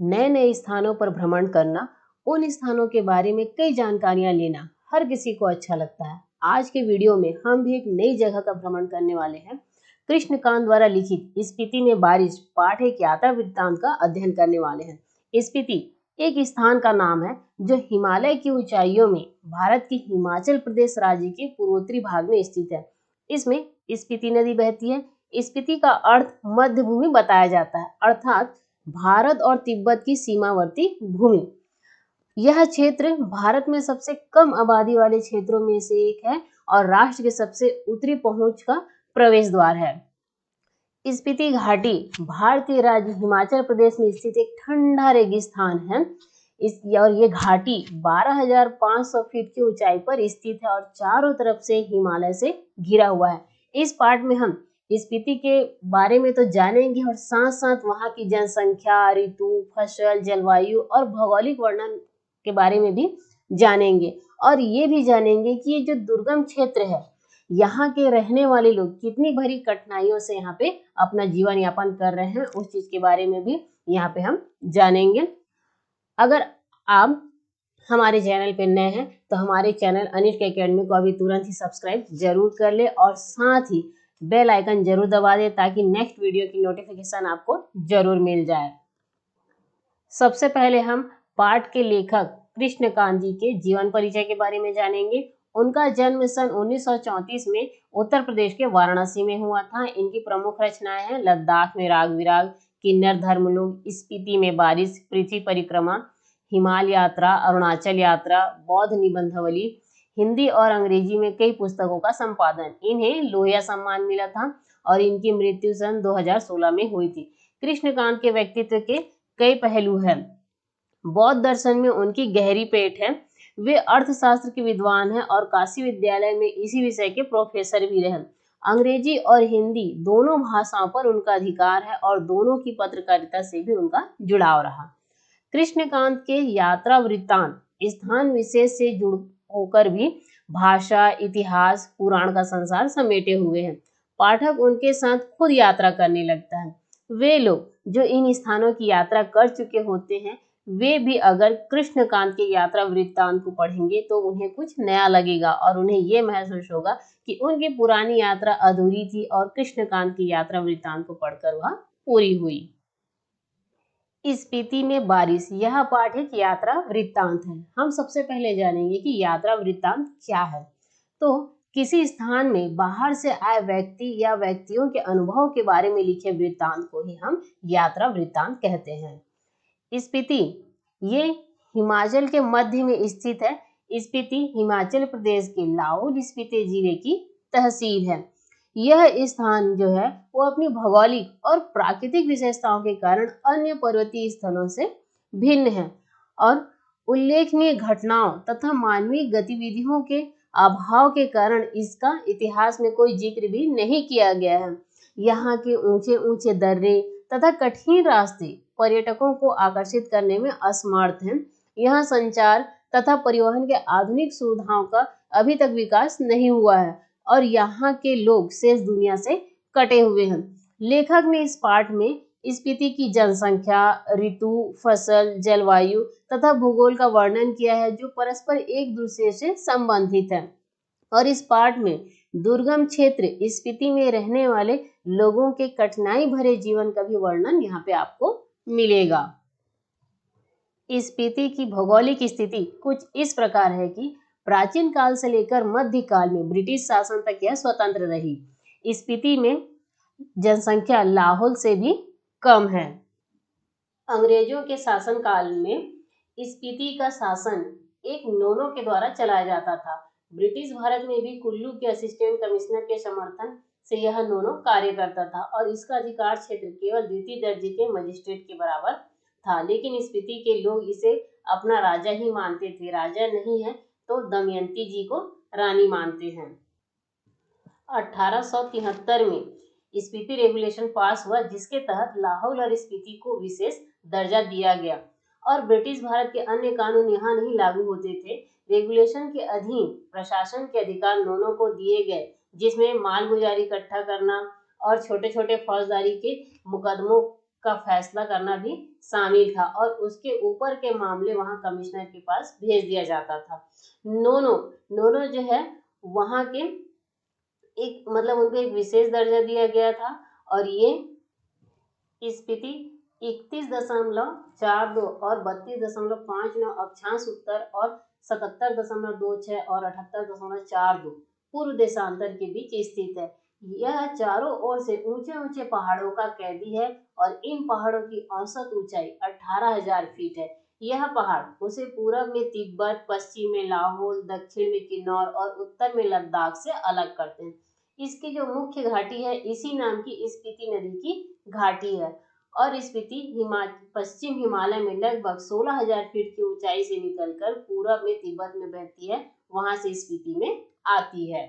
नए नए स्थानों पर भ्रमण करना, उन स्थानों के बारे में कई जानकारियां लेना हर किसी को अच्छा लगता है। आज के वीडियो में हम भी एक नई जगह का भ्रमण करने वाले हैं। कृष्णकांत द्वारा लिखित स्पीति में बारिश पाठ एक यात्रा वृत्तांत का अध्ययन करने वाले हैं। स्पीति एक स्थान का नाम है जो हिमालय की ऊंचाइयों में भारत के हिमाचल प्रदेश राज्य के पूर्वोत्तरी भाग में स्थित है। इसमें स्पीति नदी बहती है। स्पीति का अर्थ मध्य भूमि बताया जाता है, अर्थात भारत और तिब्बत की सीमावर्ती भूमि। यह क्षेत्र भारत में सबसे कम आबादी वाले क्षेत्रों में से एक है और राष्ट्र के सबसे उत्तरी पहुंच का प्रवेश द्वार है। स्पीति घाटी भारतीय राज्य हिमाचल प्रदेश में स्थित एक ठंडा रेगिस्तान है। और ये घाटी 12,500 फीट की ऊंचाई पर स्थित है और चारों तरफ से हिमालय से घिरा हुआ है। इस पार्ट में हम स्पीति के बारे में तो जानेंगे और साथ साथ वहाँ की जनसंख्या, ऋतु, फसल, जलवायु और भौगोलिक वर्णन के बारे में भी जानेंगे। और ये भी जानेंगे कि ये जो दुर्गम क्षेत्र है, यहाँ के रहने वाले लोग कितनी भरी कठिनाइयों से यहाँ पे अपना जीवन यापन कर रहे हैं, उस चीज के बारे में भी यहाँ पे हम जानेंगे। अगर आप हमारे चैनल पे नए हैं तो हमारे चैनल अनिट एकेडमी को अभी तुरंत ही सब्सक्राइब जरूर कर ले और साथ ही बेल आइकन जरूर दबा दे ताकि नेक्स्ट वीडियो की नोटिफिकेशन आपको जरूर मिल जाए। सबसे पहले हम पाठ के लेखक कृष्णकांत जी के जीवन परिचय के बारे में जानेंगे। उनका जन्म सन 1934 में उत्तर प्रदेश के वाराणसी में हुआ था। इनकी प्रमुख रचनाएं हैं लद्दाख में राग विराग, किन्नर धर्मलोक, स्पीति में बारिश, पृथ्वी परिक्रमा, हिमालय यात्रा, अरुणाचल यात्रा, बौद्ध निबंधावली। हिंदी और अंग्रेजी में कई पुस्तकों का संपादन। इन्हें लोहिया सम्मान मिला था और इनकी मृत्यु सन 2016 में हुई थी। कृष्णकांत के व्यक्तित्व के कई पहलू हैं। बौद्ध दर्शन में उनकी गहरी पेट है। वे अर्थशास्त्र के विद्वान हैं और काशी विद्यालय में इसी विषय के प्रोफेसर भी रहे। अंग्रेजी और हिंदी दोनों भाषाओं पर उनका अधिकार है और दोनों की पत्रकारिता से भी उनका जुड़ाव रहा। कृष्णकांत के यात्रा वृत्तांत स्थान विशेष से जुड़ होकर भी भाषा, इतिहास, पुराण का संसार समेटे हुए हैं। पाठक उनके साथ खुद यात्रा करने लगता है। वे लोग जो इन स्थानों की यात्रा कर चुके होते हैं, वे भी अगर कृष्णकांत के यात्रा वृत्तांत को पढ़ेंगे तो उन्हें कुछ नया लगेगा और उन्हें ये महसूस होगा कि उनकी पुरानी यात्रा अधूरी थी और कृष्णकांत की यात्रा वृत्तांत को पढ़कर वह पूरी हुई। स्पीति में बारिश, यह पाठ एक यात्रा वृत्तांत है। हम सबसे पहले जानेंगे कि यात्रा वृत्तांत क्या है। तो किसी स्थान में बाहर से आए व्यक्ति या व्यक्तियों के अनुभव के बारे में लिखे वृत्तांत को ही हम यात्रा वृत्तांत कहते हैं। स्पीति ये हिमाचल के मध्य में स्थित है। स्पीति हिमाचल प्रदेश के लाहौल स्पीति जिले की तहसील है। यह स्थान जो है वो अपनी भौगोलिक और प्राकृतिक विशेषताओं के कारण अन्य पर्वतीय स्थलों से भिन्न है और उल्लेखनीय घटनाओं तथा मानवीय गतिविधियों के अभाव के कारण इसका इतिहास में कोई जिक्र भी नहीं किया गया है। यहाँ के ऊंचे ऊंचे दर्रे तथा कठिन रास्ते पर्यटकों को आकर्षित करने में असमर्थ हैं। यहाँ संचार तथा परिवहन के आधुनिक सुविधाओं का अभी तक विकास नहीं हुआ है और यहाँ के लोग शेष दुनिया से कटे हुए हैं। लेखक ने इस पाठ में स्पीति की जनसंख्या, ऋतु, फसल, जलवायु तथा भूगोल का वर्णन किया है जो परस्पर एक दूसरे से संबंधित है। और इस पाठ में दुर्गम क्षेत्र स्पीति में रहने वाले लोगों के कठिनाई भरे जीवन का भी वर्णन यहाँ पे आपको मिलेगा। स्पीति की भौगोलिक स्थिति कुछ इस प्रकार है कि प्राचीन काल से लेकर मध्यकाल में ब्रिटिश शासन तक यह स्वतंत्र रही। स्पीति में जनसंख्या लाहौल से भी कम है। अंग्रेजों के शासन काल में स्पीति का शासन एक नोनो के द्वारा चलाया जाता था। ब्रिटिश भारत में भी कुल्लू के असिस्टेंट कमिश्नर के समर्थन से यह नोनो कार्य करता था और इसका अधिकार क्षेत्र केवल द्वितीय दर्जे के मजिस्ट्रेट के बराबर था। लेकिन स्पीति के लोग इसे अपना राजा ही मानते थे। राजा नहीं है तो दमयंती जी को रानी मानते हैं। 1873 में स्पीति रेगुलेशन पास हुआ जिसके तहत लाहौल और स्पीति को विशेष दर्जा दिया गया और ब्रिटिश भारत के अन्य कानून यहाँ नहीं लागू होते थे। रेगुलेशन के अधीन प्रशासन के अधिकार नोनो को दिए गए जिसमें मालगुजारी इकट्ठा करना और छोटे छोटे फौजदारी के मुकदमों का फैसला करना भी शामिल था और उसके ऊपर के मामले वहां कमिश्नर के पास भेज दिया जाता था। नोनो नोनो जो है वहां के एक मतलब उनको एक विशेष दर्जा दिया गया था और ये स्पीति 31.42 और 32.59 अक्षांश उत्तर और 77.26 और 78.42 पूर्व देशांतर के बीच स्थित है। यह चारों ओर से ऊंचे ऊंचे पहाड़ों का कैदी है और इन पहाड़ों की औसत ऊंचाई 18,000 फीट है। यह पहाड़ उसे पूरब में तिब्बत, पश्चिम में लाहौल, दक्षिण में किन्नौर और उत्तर में लद्दाख से अलग करते हैं। इसकी जो मुख्य घाटी है इसी नाम की स्पीति नदी की घाटी है और स्पीति पश्चिम हिमालय में लगभग 16,000 फीट की ऊंचाई से निकलकर पूरब में तिब्बत में बहती है, वहां से स्पीति में आती है।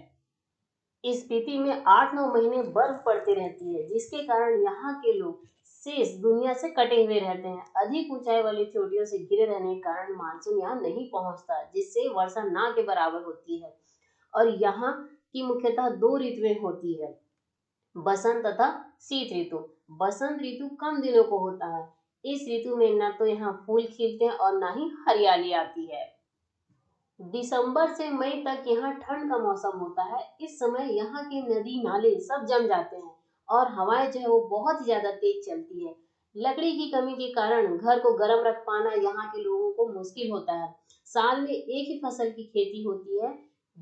स्पीति में 8-9 महीने बर्फ पड़ती रहती है जिसके कारण यहाँ के लोग शेष दुनिया से कटे हुए रहते हैं। अधिक ऊंचाई वाली चोटियों से घिरे रहने के कारण मानसून यहाँ नहीं पहुंचता जिससे वर्षा ना के बराबर होती है और यहाँ की मुख्यतः 2 ऋतुएं होती है, बसंत तथा शीत ऋतु। बसंत ऋतु कम दिनों को होता है। इस ऋतु में न तो यहाँ फूल खिलते हैं और न ही हरियाली आती है। दिसंबर से मई तक यहाँ ठंड का मौसम होता है। इस समय यहाँ के नदी नाले सब जम जाते हैं और हवाएं जो है वो बहुत ही ज्यादा तेज चलती है। लकड़ी की कमी के कारण घर को गर्म रख पाना यहाँ के लोगों को मुश्किल होता है। साल में एक ही फसल की खेती होती है।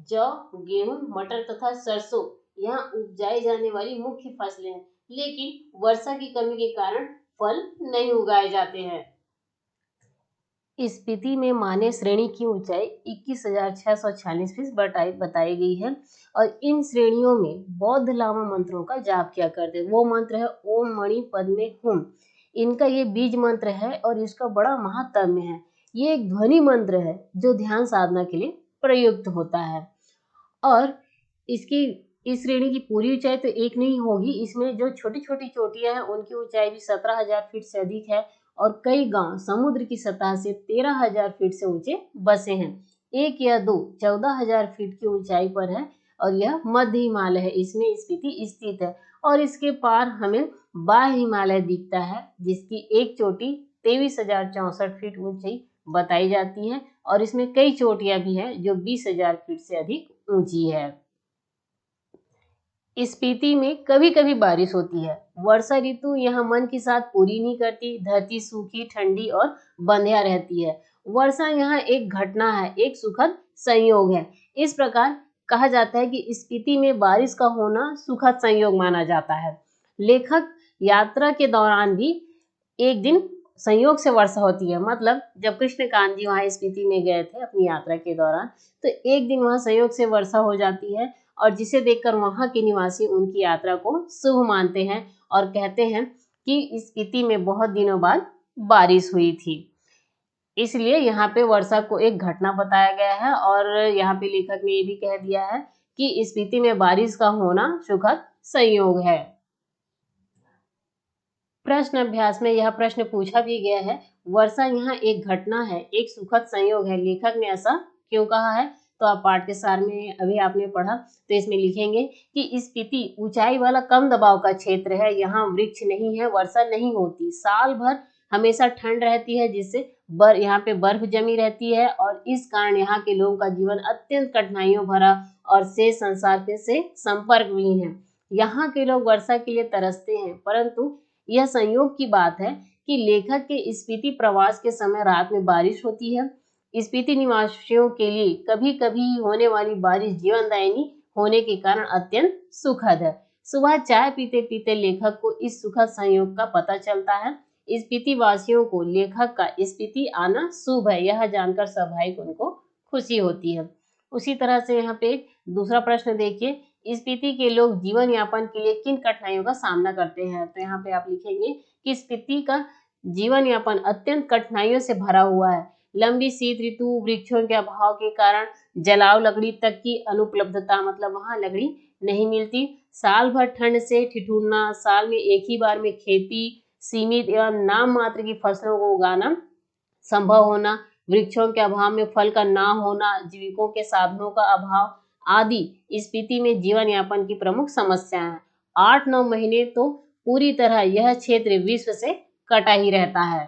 जौ, गेहूं, मटर तथा सरसों यहाँ उपजाई जाने वाली मुख्य फसलें हैं, लेकिन वर्षा की कमी के कारण फल नहीं उगाए जाते हैं। स्पीति में माने श्रेणी की ऊंचाई 21,646 फीट बताई गई है और इन श्रेणियों में बौद्ध लामा मंत्रों का जाप किया करते हैं। वो मंत्र है ओम मणि पद्मे हुम। इनका ये बीज मंत्र है और इसका बड़ा महात्म्य है। ये एक ध्वनि मंत्र है जो ध्यान साधना के लिए प्रयुक्त होता है और इसकी इस श्रेणी की पूरी ऊंचाई तो एक नहीं होगी, इसमें जो छोटी छोटी चोटियां हैं उनकी ऊंचाई भी 17,000 फीट से अधिक है और कई गांव समुद्र की सतह से 13,000 फीट से ऊंचे बसे हैं। एक या दो 14,000 फीट की ऊंचाई पर है और यह मध्य हिमालय है, इसमें स्पीति स्थित है और इसके पार हमें बाह्य हिमालय दिखता है जिसकी एक चोटी 23,064 फीट ऊंची बताई जाती है और इसमें कई चोटियां भी हैं जो 20,000 फीट से अधिक ऊंची है। स्पीति में कभी कभी बारिश होती है। वर्षा ऋतु यहाँ मन की साथ पूरी नहीं करती, धरती सूखी, ठंडी और बंधिया रहती है। वर्षा यहाँ एक घटना है, एक सुखद संयोग है। इस प्रकार कहा जाता है कि स्पीति में बारिश का होना सुखद संयोग माना जाता है। लेखक यात्रा के दौरान भी एक दिन संयोग से वर्षा होती है, मतलब जब कृष्णकांत जी वहाँ स्पीति में गए थे अपनी यात्रा के दौरान तो एक दिन वहाँ संयोग से वर्षा हो जाती है और जिसे देखकर वहाँ के निवासी उनकी यात्रा को शुभ मानते हैं और कहते हैं कि स्पीति में बहुत दिनों बाद बारिश हुई थी। इसलिए यहाँ पे वर्षा को एक घटना बताया गया है और यहाँ पे लेखक ने ये भी कह दिया है कि स्पीति में बारिश का होना सुखद संयोग है। प्रश्न अभ्यास में यह प्रश्न पूछा भी गया है, वर्षा यहाँ एक घटना है, एक सुखद संयोग है, लेखक ने ऐसा क्यों कहा है? तो आप पाठ के सार में अभी आपने पढ़ा तो इसमें लिखेंगे कि स्पीति ऊंचाई वाला कम दबाव का क्षेत्र है, यहाँ वृक्ष नहीं है, वर्षा नहीं होती, साल भर हमेशा ठंड रहती है जिससे यहाँ पे बर्फ जमी रहती है और इस कारण यहाँ के लोगों का जीवन अत्यंत कठिनाइयों भरा और शेष संसार के से संपर्क भी है। यहाँ के लोग वर्षा के लिए तरसते हैं, परंतु यह संयोग की बात है कि लेखक के स्पीति प्रवास के समय रात में बारिश होती है। स्पीति निवासियों के लिए कभी कभी होने वाली बारिश जीवनदायिनी होने के कारण अत्यंत सुखद है। सुबह चाय पीते पीते लेखक को इस सुखद संयोग का पता चलता है। स्पीति वासियों को लेखक का स्पीति आना शुभ है, यह जानकर स्वाभाविक उनको खुशी होती है। उसी तरह से यहाँ पे दूसरा प्रश्न देखिए, स्पीति के लोग जीवन यापन के लिए किन कठिनाइयों का सामना करते हैं? तो यहाँ पे आप लिखेंगे कि स्पीति का जीवन यापन अत्यंत कठिनाइयों से भरा हुआ है। लंबी शीत ऋतु, वृक्षों के अभाव के कारण जलाव लकड़ी तक की अनुपलब्धता, मतलब वहाँ लकड़ी नहीं मिलती, साल भर ठंड से ठिठुरना, साल में एक ही बार में खेती, सीमित एवं नाम मात्र की फसलों को उगाना संभव होना, वृक्षों के अभाव में फल का ना होना, जीविकों के साधनों का अभाव आदि स्पीति में जीवन यापन की प्रमुख समस्या है। 8-9 महीने तो पूरी तरह यह क्षेत्र विश्व से कटा ही रहता है।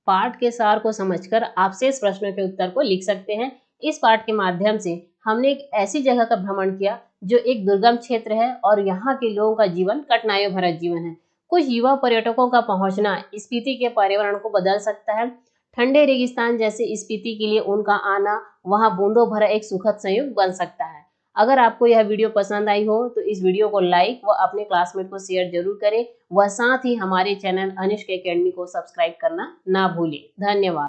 पाठ के सार को समझकर आप शेष प्रश्नों के उत्तर को लिख सकते हैं। इस पाठ के माध्यम से हमने एक ऐसी जगह का भ्रमण किया जो एक दुर्गम क्षेत्र है और यहाँ के लोगों का जीवन कठिनाइयों भरा जीवन है। कुछ युवा पर्यटकों का पहुंचना स्पीति के पर्यावरण को बदल सकता है। ठंडे रेगिस्तान जैसे स्पीति के लिए उनका आना वहां बूंदों भरा एक सुखद संयोग बन सकता है। अगर आपको यह वीडियो पसंद आई हो तो इस वीडियो को लाइक व अपने क्लासमेट को शेयर जरूर करें व साथ ही हमारे चैनल अनिष्क एकेडमी को सब्सक्राइब करना ना भूलें। धन्यवाद।